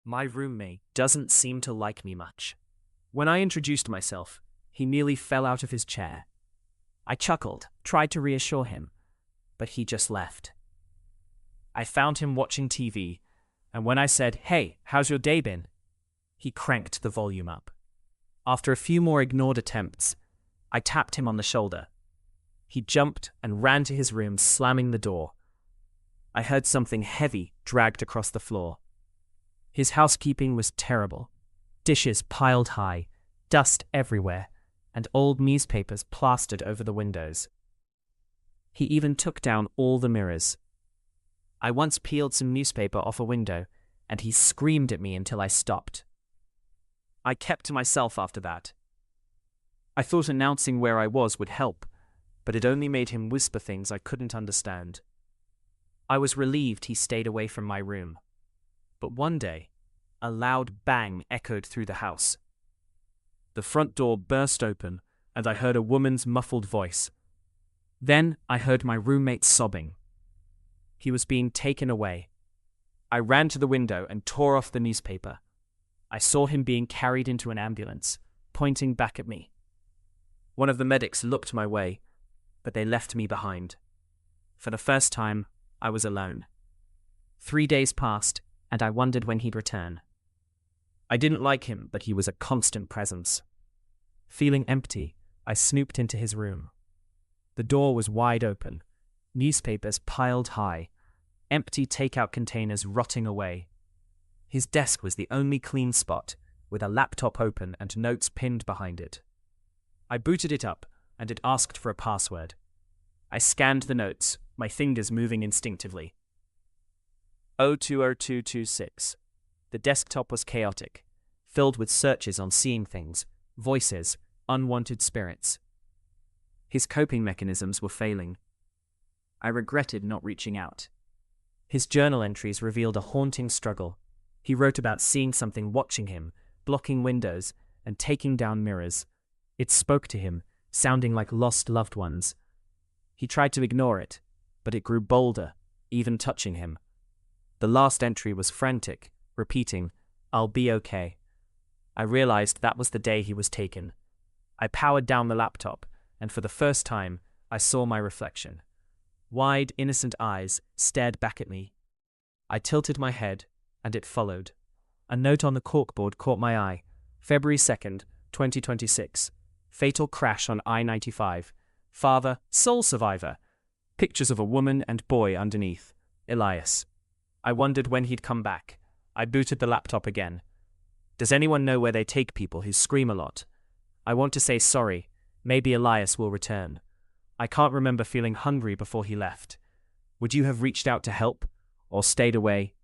My roommate doesn't seem to like me much. When I introduced myself, he nearly fell out of his chair. I chuckled, tried to reassure him, but he just left. I found him watching TV, and when I said, "Hey, how's your day been?" he cranked the volume up. After a few more ignored attempts, I tapped him on the shoulder. He jumped and ran to his room, slamming the door. I heard something heavy dragged across the floor. His housekeeping was terrible. Dishes piled high, dust everywhere, and old newspapers plastered over the windows. He even took down all the mirrors. I once peeled some newspaper off a window, and he screamed at me until I stopped. I kept to myself after that. I thought announcing where I was would help, but it only made him whisper things I couldn't understand. I was relieved he stayed away from my room. But one day, a loud bang echoed through the house. The front door burst open, and I heard a woman's muffled voice. Then I heard my roommate sobbing. He was being taken away. I ran to the window and tore off the newspaper. I saw him being carried into an ambulance, pointing back at me. One of the medics looked my way, but they left me behind. For the first time, I was alone. 3 days passed, and I wondered when he'd return. I didn't like him, but he was a constant presence. Feeling empty, I snooped into his room. The door was wide open, newspapers piled high, empty takeout containers rotting away. His desk was the only clean spot, with a laptop open and notes pinned behind it. I booted it up, and it asked for a password. I scanned the notes, my fingers moving instinctively. 020226. The desktop was chaotic, filled with searches on seeing things, voices, unwanted spirits. His coping mechanisms were failing. I regretted not reaching out. His journal entries revealed a haunting struggle. He wrote about seeing something watching him, blocking windows, and taking down mirrors. It spoke to him, sounding like lost loved ones. He tried to ignore it, but it grew bolder, even touching him. The last entry was frantic, repeating, "I'll be okay." I realized that was the day he was taken. I powered down the laptop, and for the first time, I saw my reflection. Wide, innocent eyes stared back at me. I tilted my head, and it followed. A note on the corkboard caught my eye. February 2nd, 2026. Fatal crash on I-95. Father, sole survivor. Pictures of a woman and boy underneath. Elias. I wondered when he'd come back. I booted the laptop again. Does anyone know where they take people who scream a lot? I want to say sorry. Maybe Elias will return. I can't remember feeling hungry before he left. Would you have reached out to help, or stayed away?